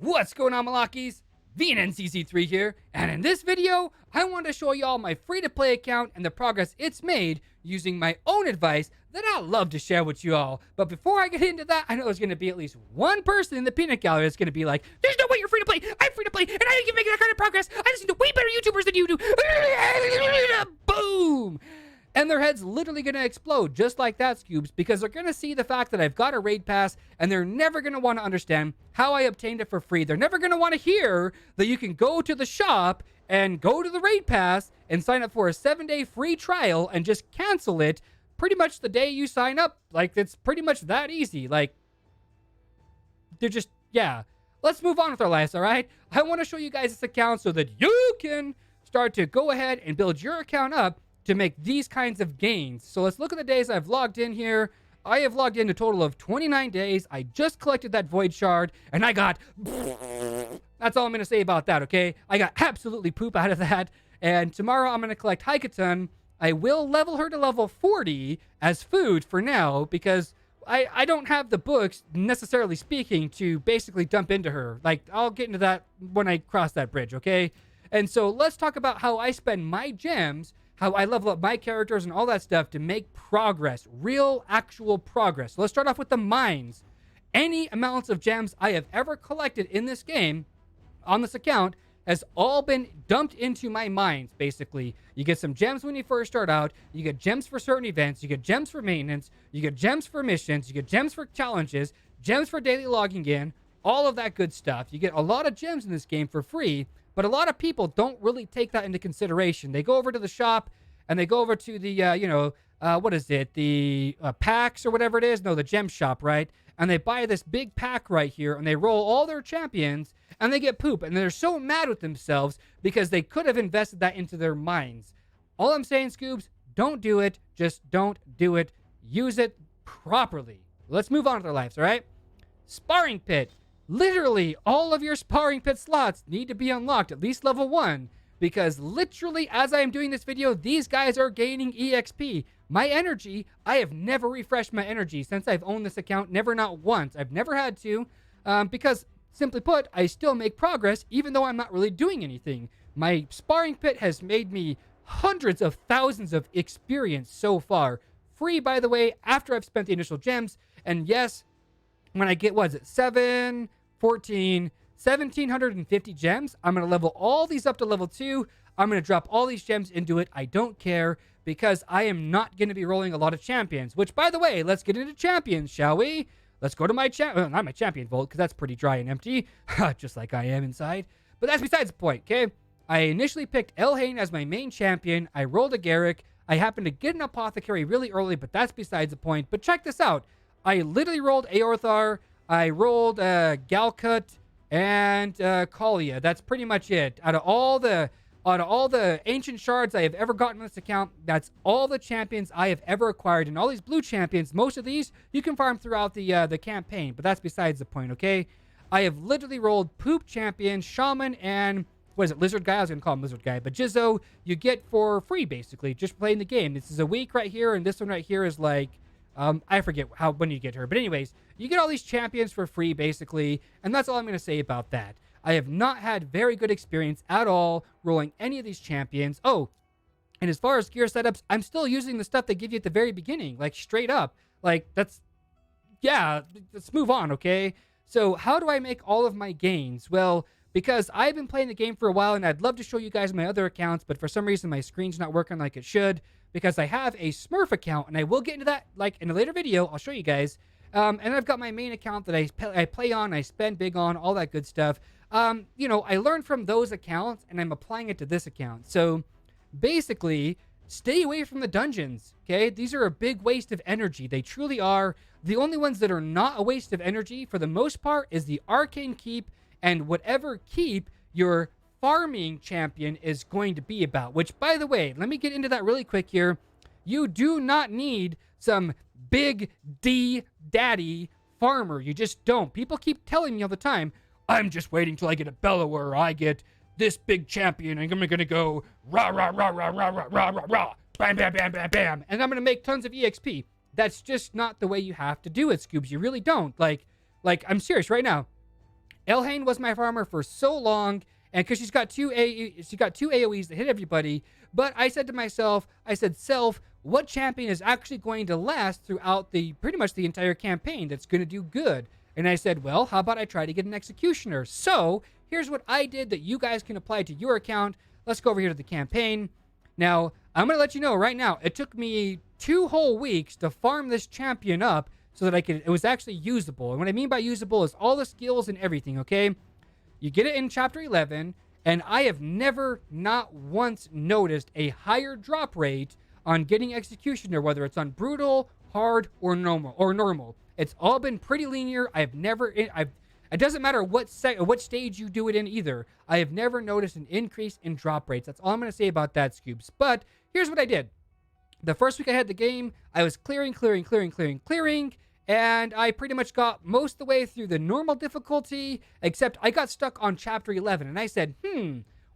What's going on, Malakis? VNNCC3 here, and in this video, I want to show y'all my free-to-play account and the progress it's made using my own advice that I love to share with you all. But before I get into that, I know there's going to be at least one person in the peanut gallery that's going to be like, there's no way you're free-to-play, I'm free-to-play, and I can make that kind of progress, I listen to way better YouTubers than you do. Boom! And their head's literally going to explode just like that, Scoobs, because they're going to see the fact that I've got a raid pass, and they're never going to want to understand how I obtained it for free. They're never going to want to hear that you can go to the shop and go to the raid pass and sign up for a 7-day free trial and just cancel it pretty much the day you sign up. Like, it's pretty much that easy. Like, they're just, yeah. Let's move on with our lives, all right? I want to show you guys this account so that you can start to go ahead and build your account up to make these kinds of gains. So let's look at the days I've logged in here. I have logged in a total of 29 days. I just collected that void shard, and I got... That's all I'm going to say about that, okay? I got absolutely poop out of that. And tomorrow I'm going to collect Haikaton. I will level her to level 40 as food for now, because I don't have the books, necessarily speaking, to basically dump into her. Like, I'll get into that when I cross that bridge, okay? And so let's talk about how I spend my gems, how I level up my characters and all that stuff to make progress, real, actual progress. So let's start off with the mines. Any amounts of gems I have ever collected in this game, on this account, has all been dumped into my mines, basically. You get some gems when you first start out, you get gems for certain events, you get gems for maintenance, you get gems for missions, you get gems for challenges, gems for daily logging in, all of that good stuff. You get a lot of gems in this game for free, but a lot of people don't really take that into consideration. They go over to the shop, and they go over to the, what is it? The packs or whatever it is? No, the gem shop, right? And they buy this big pack right here, and they roll all their champions, and they get poop. And they're so mad with themselves because they could have invested that into their mines. All I'm saying, Scoobs, don't do it. Just don't do it. Use it properly. Let's move on with our lives, all right? Sparring pit. Literally, all of your sparring pit slots need to be unlocked, at least level 1, because literally, as I am doing this video, these guys are gaining EXP. My energy, I have never refreshed my energy since I've owned this account, never, not once. I've never had to, because, simply put, I still make progress, even though I'm not really doing anything. My sparring pit has made me hundreds of thousands of experience so far. Free, by the way, after I've spent the initial gems, and yes, when I get, what is it, 7... 14, 1,750 gems. I'm going to level all these up to level 2. I'm going to drop all these gems into it. I don't care, because I am not going to be rolling a lot of champions. Which, by the way, let's get into champions, shall we? Let's go to my not my champion vault, because that's pretty dry and empty. Just like I am inside. But that's besides the point, okay? I initially picked Elhain as my main champion. I rolled a Garrick. I happened to get an apothecary really early, but that's besides the point. But check this out. I literally rolled Aorthar. I rolled Galcut and Kalia. That's pretty much it. Out of all the ancient shards I have ever gotten on this account, that's all the champions I have ever acquired. And all these blue champions, most of these you can farm throughout the campaign, but that's besides the point, okay? I have literally rolled Poop Champion, Shaman, and what is it, Lizard Guy? I was gonna call him Lizard Guy, but Jizzo you get for free, basically, just playing the game. This is a week right here, and this one right here is like, I forget when you get her. But anyways, you get all these champions for free, basically. And that's all I'm going to say about that. I have not had very good experience at all rolling any of these champions. Oh, and as far as gear setups, I'm still using the stuff they give you at the very beginning. Like, straight up. Like, that's... Yeah, let's move on, okay? So, how do I make all of my gains? Well, because I've been playing the game for a while, and I'd love to show you guys my other accounts, but for some reason my screen's not working like it should, because I have a Smurf account, and I will get into that like in a later video. I'll show you guys. And I've got my main account that I play on, I spend big on, all that good stuff. You know, I learned from those accounts, and I'm applying it to this account. So basically, stay away from the dungeons, okay? These are a big waste of energy. They truly are. The only ones that are not a waste of energy, for the most part, is the Arcane Keep and whatever keep your farming champion is going to be about. Which, by the way, let me get into that really quick here. You do not need some big D daddy farmer. You just don't. People keep telling me all the time, I'm just waiting till I get a Bellower, or I get this big champion, and I'm gonna go rah rah rah rah rah rah rah rah rah, bam bam bam bam bam, and I'm gonna make tons of EXP. That's just not the way you have to do it, Scoobs. You really don't. Like I'm serious right now. Elhain was my farmer for so long, and because she got two AoEs that hit everybody. But I said to myself, self, what champion is actually going to last throughout the pretty much the entire campaign that's going to do good? And I said, well, how about I try to get an executioner? So here's what I did that you guys can apply to your account. Let's go over here to the campaign. Now, I'm going to let you know right now, it took me 2 whole weeks to farm this champion up so that it was actually usable. And what I mean by usable is all the skills and everything, okay? You get it in Chapter 11, and I have never, not once, noticed a higher drop rate on getting Executioner, whether it's on Brutal, Hard, or Normal. It's all been pretty linear. It doesn't matter what stage you do it in either. I have never noticed an increase in drop rates. That's all I'm going to say about that, Scoobs. But here's what I did. The first week I had the game, I was clearing, and I pretty much got most of the way through the normal difficulty, except I got stuck on Chapter 11, and I said,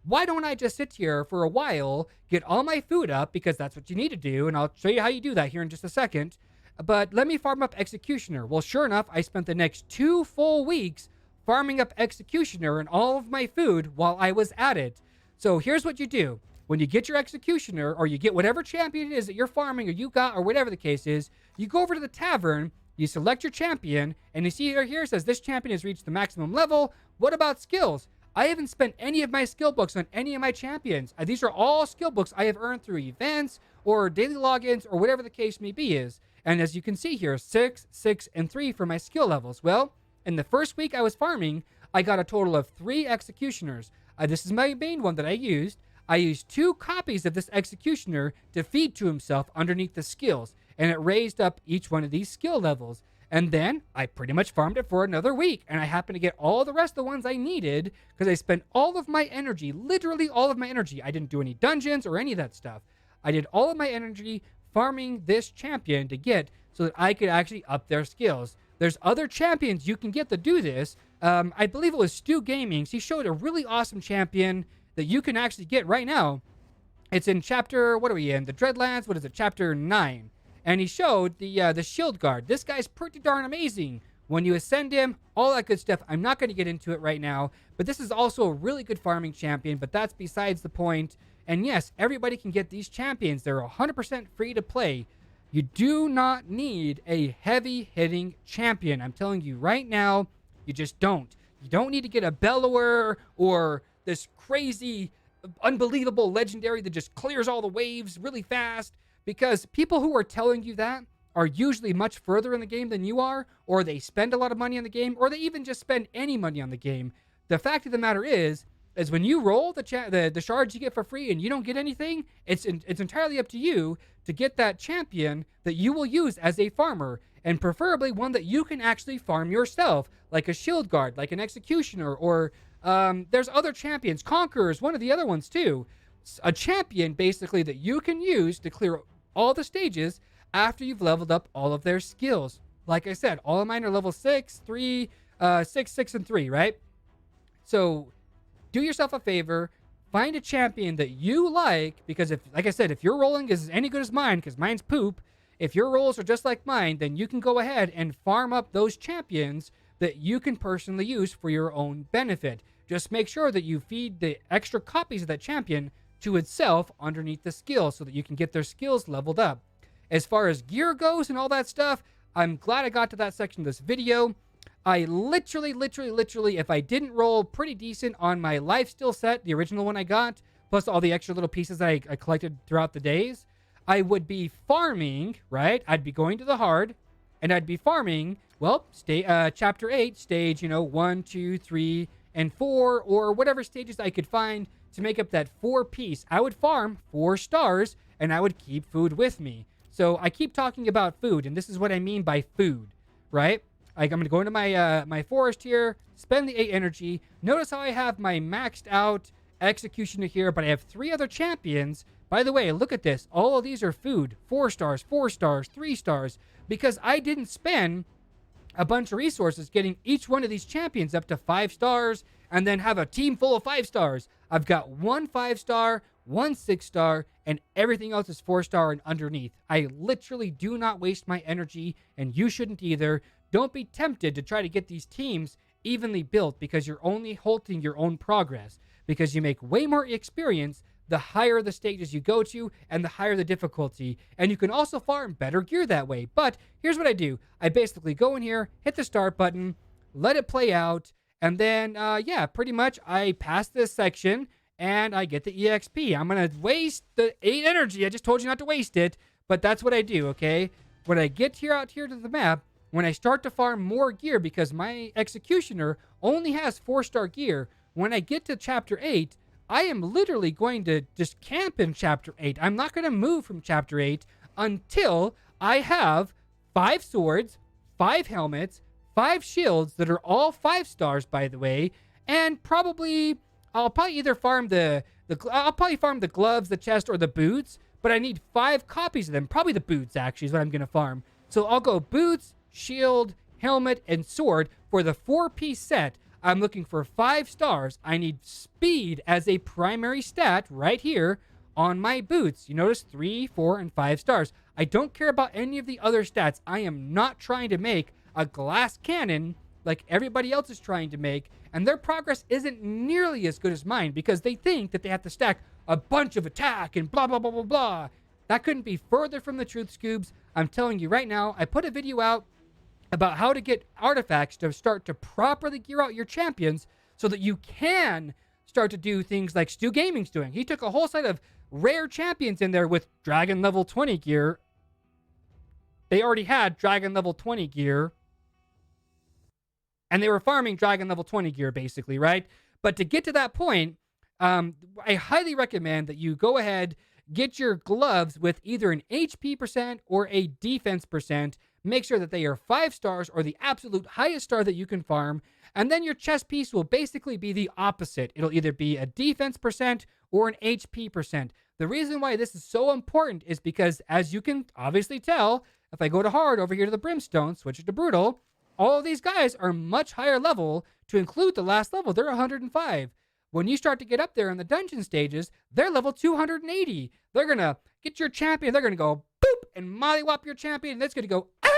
why don't I just sit here for a while, get all my food up, because that's what you need to do, and I'll show you how you do that here in just a second, but let me farm up Executioner. Well, sure enough, I spent the next 2 full weeks farming up Executioner and all of my food while I was at it. So here's what you do. When you get your Executioner, or you get whatever champion it is that you're farming, or you got, or whatever the case is, you go over to the tavern, you select your champion, and you see here it says this champion has reached the maximum level. What about skills? I haven't spent any of my skill books on any of my champions. These are all skill books I have earned through events, or daily logins, or whatever the case may be is. And as you can see here, 6, 6, and 3 for my skill levels. Well, in the first week I was farming, I got a total of 3 Executioners. This is my main one that I used. I used 2 copies of this Executioner to feed to himself underneath the skills, and it raised up each one of these skill levels. And then I pretty much farmed it for another week, and I happened to get all the rest of the ones I needed because I spent all of my energy, literally all of my energy. I didn't do any dungeons or any of that stuff. I did all of my energy farming this champion to get so that I could actually up their skills. There's other champions you can get to do this. I believe it was Stu Gaming. He showed a really awesome champion that you can actually get right now. It's in chapter, what are we in? The Dreadlands, what is it? Chapter 9. And he showed the Shield Guard. This guy's pretty darn amazing. When you ascend him, all that good stuff. I'm not going to get into it right now, but this is also a really good farming champion, but that's besides the point. And yes, everybody can get these champions. They're 100% free to play. You do not need a heavy-hitting champion. I'm telling you right now, you just don't. You don't need to get a Bellower or this crazy, unbelievable legendary that just clears all the waves really fast, because people who are telling you that are usually much further in the game than you are, or they spend a lot of money on the game, or they even just spend any money on the game. The fact of the matter is when you roll the shards you get for free and you don't get anything, it's entirely up to you to get that champion that you will use as a farmer, and preferably one that you can actually farm yourself, like a Shield Guard, like an Executioner, or there's other champions. Conqueror's one of the other ones too. A champion basically that you can use to clear all the stages after you've leveled up all of their skills. Like I said, all of mine are level 6, 3, 6, 6, and 3, right? So do yourself a favor, find a champion that you like, because like I said, if your rolling is any good as mine, because mine's poop, if your rolls are just like mine, then you can go ahead and farm up those champions that you can personally use for your own benefit. Just make sure that you feed the extra copies of that champion to itself underneath the skills so that you can get their skills leveled up. As far as gear goes and all that stuff, I'm glad I got to that section of this video. I literally, if I didn't roll pretty decent on my lifesteal set, the original one I got, plus all the extra little pieces I collected throughout the days, I would be farming, right? I'd be going to the hard, and I'd be farming, well, chapter 8, stage, 1, 2, 3, and 4, or whatever stages I could find to make up that 4 piece. I would farm 4 stars, and I would keep food with me. So I keep talking about food, and this is what I mean by food, right? I'm going to go into my forest here, spend the 8 energy. Notice how I have my maxed out Executioner here, but I have 3 other champions. By the way, look at this. All of these are food. 4 stars, 4 stars, 3 stars, because I didn't spend a bunch of resources getting each one of these champions up to 5 stars and then have a team full of 5 stars. I've got 1 5-star, 1 6-star, and everything else is 4-star and underneath. I literally do not waste my energy, and you shouldn't either. Don't be tempted to try to get these teams evenly built because you're only halting your own progress, because you make way more experience the higher the stages you go to and the higher the difficulty. And you can also farm better gear that way. But here's what I do. I basically go in here, hit the start button, let it play out, and then, yeah, pretty much I pass this section and I get the EXP. I'm going to waste the 8 energy. I just told you not to waste it, but that's what I do, okay? When I get here out here to the map, when I start to farm more gear, because my executioner only has 4-star gear, when I get to chapter 8, I am literally going to just camp in chapter 8. I'm not going to move from chapter 8 until I have 5 swords, 5 helmets, 5 shields that are all 5 stars, by the way, and I'll probably either farm I'll probably farm the gloves, the chest, or the boots, but I need 5 copies of them. Probably the boots, actually, is what I'm going to farm. So I'll go boots, shield, helmet, and sword. For the 4-piece set, I'm looking for 5 stars. I need speed as a primary stat right here on my boots. You notice 3, 4, and 5 stars. I don't care about any of the other stats. I am not trying to make a glass cannon like everybody else is trying to make, and their progress isn't nearly as good as mine because they think that they have to stack a bunch of attack and blah, blah, blah, blah, blah. That couldn't be further from the truth, Scoobs. I'm telling you right now, I put a video out about how to get artifacts to start to properly gear out your champions so that you can start to do things like Stu Gaming's doing. He took a whole set of rare champions in there with Dragon level 20 gear. They already had Dragon level 20 gear, and they were farming Dragon level 20 gear, basically, right? But to get to that point, I highly recommend that you go ahead, get your gloves with either an HP percent or a defense percent. Make sure that they are 5 stars or the absolute highest star that you can farm. And then your chest piece will basically be the opposite. It'll either be a defense percent or an HP percent. The reason why this is so important is because, as you can obviously tell, if I go to hard over here to the brimstone, switch it to brutal, all of these guys are much higher level. To include the last level, they're 105. When you start to get up there in the dungeon stages, they're level 280. They're going to get your champion. They're going to go boop and mollywop your champion. And it's going to go, ah!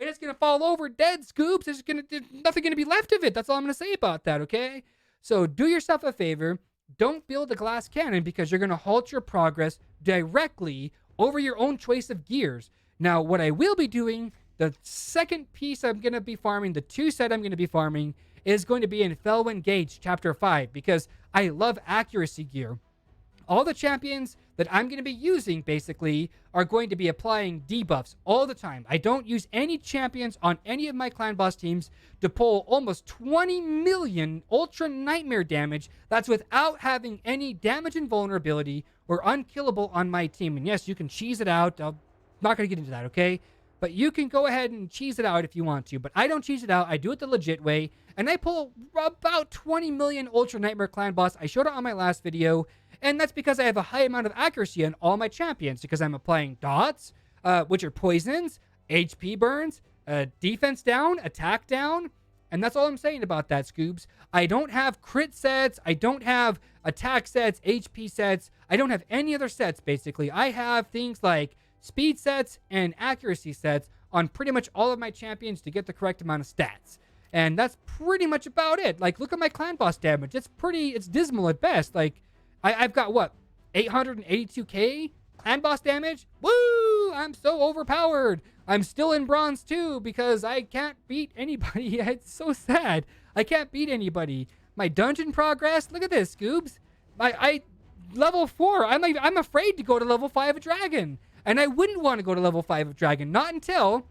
And it's going to fall over dead, Scoops. There's nothing going to be left of it. That's all I'm going to say about that, okay? So do yourself a favor. Don't build a glass cannon because you're going to halt your progress directly over your own choice of gears. Now, what I will be doing, the second piece I'm going to be farming, the 2 set I'm going to be farming, is going to be in Felwyn Gage Chapter 5 because I love accuracy gear. All the champions that I'm going to be using, basically, are going to be applying debuffs all the time. I don't use any champions on any of my clan boss teams to pull almost 20 million Ultra Nightmare damage. That's without having any damage and vulnerability or unkillable on my team. And yes, you can cheese it out. I'm not going to get into that, okay? But you can go ahead and cheese it out if you want to. But I don't cheese it out. I do it the legit way. And I pull about 20 million Ultra Nightmare Clan Boss. I showed it on my last video. And that's because I have a high amount of accuracy on all my champions. Because I'm applying dots, which are poisons, HP burns, defense down, attack down. And that's all I'm saying about that, Scoobs. I don't have crit sets. I don't have attack sets, HP sets. I don't have any other sets, basically. I have things like speed sets and accuracy sets on pretty much all of my champions to get the correct amount of stats. And that's pretty much about it. Like, look at my clan boss damage. It's dismal at best. Like, I've got, what, 882k clan boss damage? Woo! I'm so overpowered. I'm still in bronze, too, because I can't beat anybody. It's so sad. I can't beat anybody. My dungeon progress, look at this, Scoobs. I level 4. I'm afraid to go to level 5 of Dragon. And I wouldn't want to go to level 5 of Dragon, not until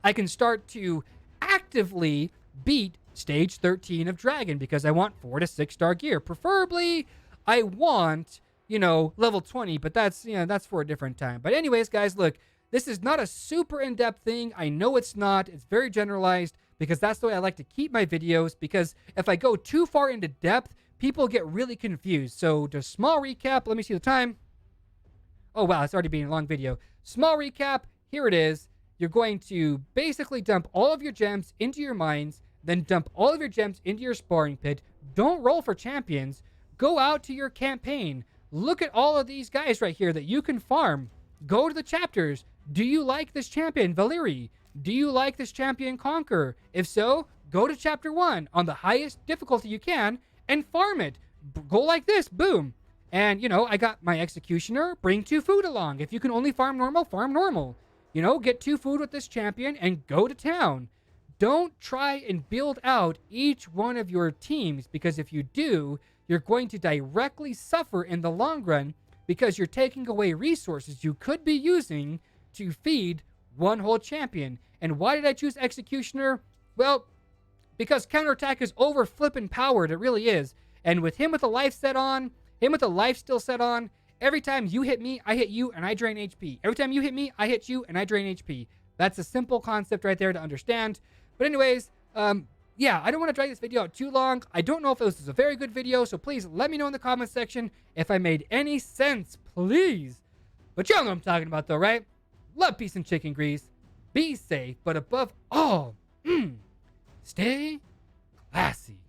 I can start to actively beat stage 13 of Dragon, because I want 4 to 6 star gear. Preferably, I want, level 20, but that's for a different time. But anyways, guys, look, this is not a super in-depth thing. I know it's not. It's very generalized because that's the way I like to keep my videos, because if I go too far into depth, people get really confused. So, just small recap. Let me see the time. Oh, wow, it's already been a long video. Small recap, here it is. You're going to basically dump all of your gems into your mines, then dump all of your gems into your sparring pit. Don't roll for champions. Go out to your campaign. Look at all of these guys right here that you can farm. Go to the chapters. Do you like this champion, Valeri? Do you like this champion, Conquer? If so, go to chapter 1 on the highest difficulty you can and farm it. Go like this, boom. And, I got my executioner, bring 2 food along. If you can only farm normal, farm normal. Get 2 food with this champion and go to town. Don't try and build out each one of your teams, because if you do, you're going to directly suffer in the long run, because you're taking away resources you could be using to feed one whole champion. And why did I choose executioner? Well, because counterattack is over flippin' powered. It really is. And with him with the life set on, him with the life still set on, every time you hit me, I hit you and I drain HP. Every time you hit me, I hit you and I drain HP. That's a simple concept right there to understand. But anyways, yeah, I don't want to drag this video out too long. I don't know if this is a very good video, so please let me know in the comment section if I made any sense, please. But you all know what I'm talking about though, right? Love, peace, and chicken grease. Be safe, but above all, stay classy.